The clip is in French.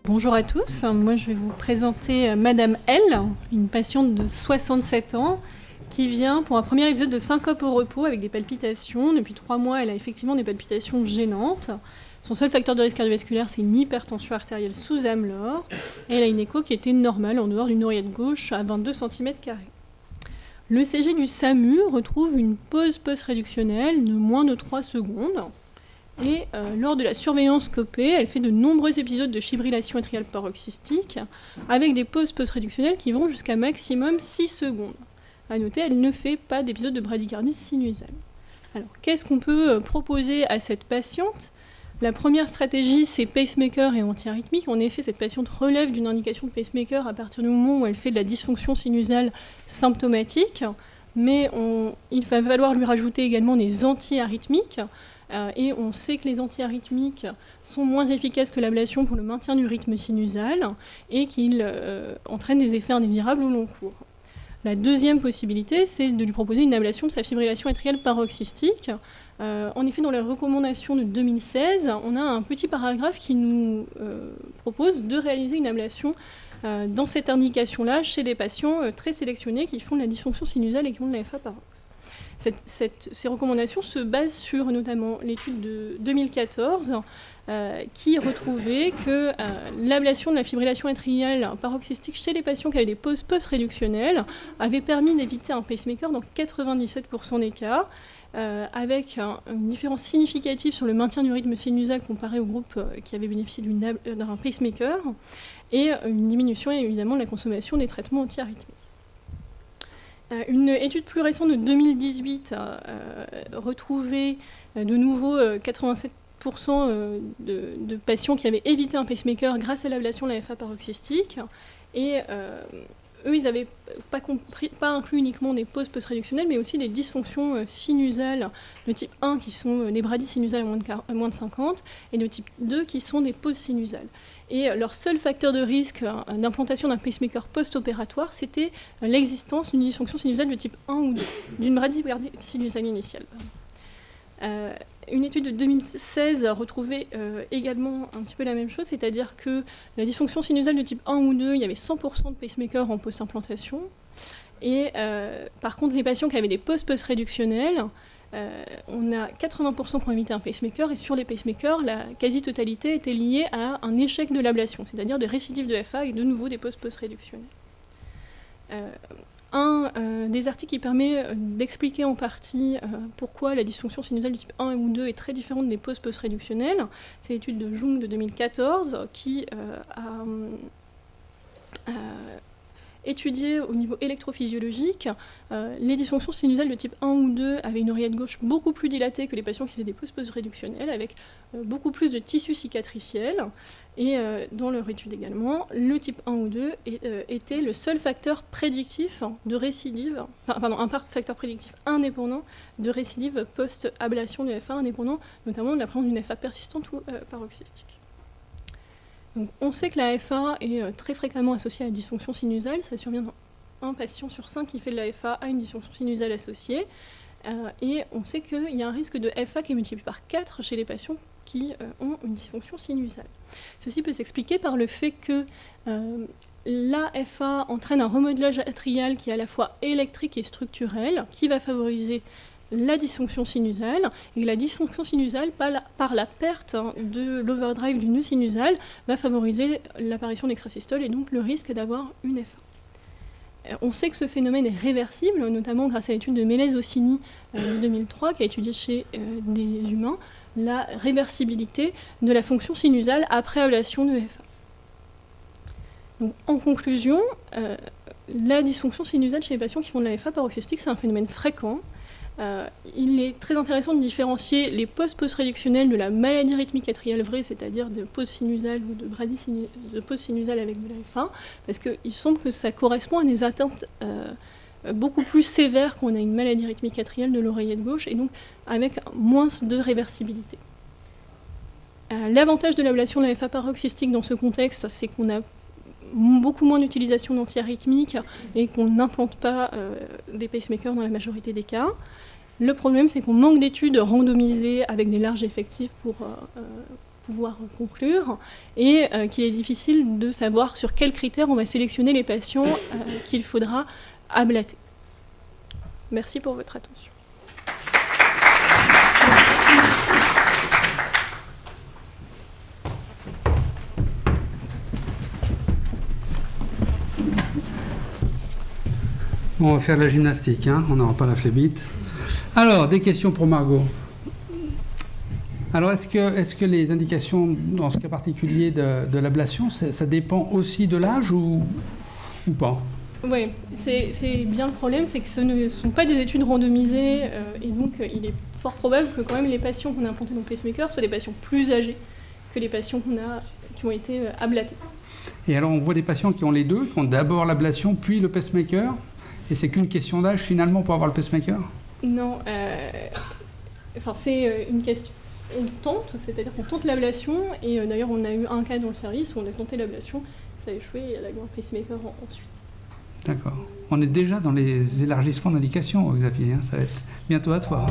Bonjour à tous, moi je vais vous présenter Madame L, une patiente de 67 ans qui vient pour un premier épisode de syncope au repos avec des palpitations. Depuis 3 mois, elle a effectivement des palpitations gênantes. Son seul facteur de risque cardiovasculaire, c'est une hypertension artérielle sous AMLOR. Et elle a une écho qui était normale en dehors d'une oreillette gauche à 22 cm². Le CG du SAMU retrouve une pause post-réductionnelle de moins de 3 secondes. Et lors de la surveillance scopée, elle fait de nombreux épisodes de fibrillation atriale paroxystique avec des pauses post-réductionnelles qui vont jusqu'à maximum 6 secondes. A noter, elle ne fait pas d'épisode de bradycardie sinusale. Alors, qu'est-ce qu'on peut proposer à cette patiente ? La première stratégie, c'est pacemaker et antiarythmique. En effet, cette patiente relève d'une indication de pacemaker à partir du moment où elle fait de la dysfonction sinusale symptomatique, mais il va falloir lui rajouter également des antiarythmiques. Et on sait que les antiarythmiques sont moins efficaces que l'ablation pour le maintien du rythme sinusal et qu'ils entraînent des effets indésirables au long cours. La deuxième possibilité, c'est de lui proposer une ablation de sa fibrillation atriale paroxystique. En effet, dans les recommandations de 2016, on a un petit paragraphe qui nous propose de réaliser une ablation dans cette indication-là chez des patients très sélectionnés qui font de la dysfonction sinusale et qui ont de la FA parox. Ces recommandations se basent sur notamment l'étude de 2014 qui retrouvait que l'ablation de la fibrillation atriale paroxystique chez les patients qui avaient des pauses post-réductionnelles avait permis d'éviter un pacemaker dans 97% des cas, avec une différence significative sur le maintien du rythme sinusal comparé au groupe qui avait bénéficié d'un pacemaker, et une diminution évidemment de la consommation des traitements antiarythmiques. Une étude plus récente de 2018 a retrouvé de nouveau 87% de patients qui avaient évité un pacemaker grâce à l'ablation de la FA paroxystique. Et eux, ils n'avaient pas inclus uniquement des pauses post-réductionnelles, mais aussi des dysfonctions sinusales de type 1 qui sont des bradyes sinusales à moins de 50 et de type 2 qui sont des pauses sinusales. Et leur seul facteur de risque d'implantation d'un pacemaker post-opératoire, c'était l'existence d'une dysfonction sinusale de type 1 ou 2, d'une bradycardie sinusale initiale. Une étude de 2016 retrouvait également un petit peu la même chose, c'est-à-dire que la dysfonction sinusale de type 1 ou 2, il y avait 100% de pacemakers en post-implantation. Et par contre, les patients qui avaient des pauses post-réductionnelles, on a 80% qui ont évité un pacemaker, et sur les pacemakers, la quasi-totalité était liée à un échec de l'ablation, c'est-à-dire des récidives de FA et de nouveau des pauses post-réductionnelles. Un des articles qui permet d'expliquer en partie pourquoi la dysfonction sinusale du type 1 ou 2 est très différente des pauses post-réductionnelles, c'est l'étude de Jung de 2014 qui a étudié au niveau électrophysiologique les dysfonctions sinusales de type 1 ou 2 avaient une oreillette gauche beaucoup plus dilatée que les patients qui faisaient des pauses post-réductionnelles, avec beaucoup plus de tissu cicatriciel. Et dans leur étude également, le type 1 ou 2 était le seul facteur prédictif de récidive, un facteur prédictif indépendant de récidive post-ablation de FA, indépendant notamment de la présence d'une FA persistante ou paroxystique. Donc, on sait que la FA est très fréquemment associée à la dysfonction sinusale. Ça survient dans un patient sur 5 qui fait de la FA à une dysfonction sinusale associée. Et on sait qu'il y a un risque de FA qui est multiplié par 4 chez les patients qui ont une dysfonction sinusale. Ceci peut s'expliquer par le fait que la FA entraîne un remodelage atrial qui est à la fois électrique et structurel, qui va favoriser la dysfonction sinusale, et la dysfonction sinusale, par la perte de l'overdrive du nœud sinusal, va favoriser l'apparition d'extrasystoles et donc le risque d'avoir une FA. On sait que ce phénomène est réversible, notamment grâce à l'étude de Mélez-Ossini de 2003, qui a étudié chez des humains la réversibilité de la fonction sinusale après ablation de FA. Donc, en conclusion, la dysfonction sinusale chez les patients qui font de la FA paroxystique, c'est un phénomène fréquent. Il est très intéressant de différencier les pauses post-réductionnelles de la maladie rythmique atriale vraie, c'est-à-dire de pauses sinusales ou de pauses sinusales avec de la FA, parce qu'il semble que ça correspond à des atteintes beaucoup plus sévères quand on a une maladie rythmique atriale de l'oreillette gauche, et donc avec moins de réversibilité. L'avantage de l'ablation de la FA paroxystique dans ce contexte, c'est qu'on a beaucoup moins d'utilisation d'antiarythmiques et qu'on n'implante pas des pacemakers dans la majorité des cas. Le problème, c'est qu'on manque d'études randomisées avec des larges effectifs pour pouvoir conclure, et qu'il est difficile de savoir sur quels critères on va sélectionner les patients qu'il faudra ablater. Merci pour votre attention. On va faire de la gymnastique, hein, on n'aura pas la phlébite. Alors, des questions pour Margot. Alors, est-ce que les indications, dans ce cas particulier de l'ablation, ça dépend aussi de l'âge ou pas? Oui, c'est bien le problème, c'est que ce ne sont pas des études randomisées, et donc il est fort probable que quand même les patients qu'on a implantés dans le pacemaker soient des patients plus âgés que les patients qui ont été ablatés. Et alors, on voit des patients qui ont les deux, qui ont d'abord l'ablation, puis le pacemaker, et c'est qu'une question d'âge finalement pour avoir le pacemaker? Non, c'est une question. On tente, c'est-à-dire qu'on tente l'ablation, et d'ailleurs on a eu un cas dans le service où on a tenté l'ablation, ça a échoué et elle a eu un pacemaker ensuite. D'accord. On est déjà dans les élargissements d'indications, Xavier, hein, ça va être bientôt à toi.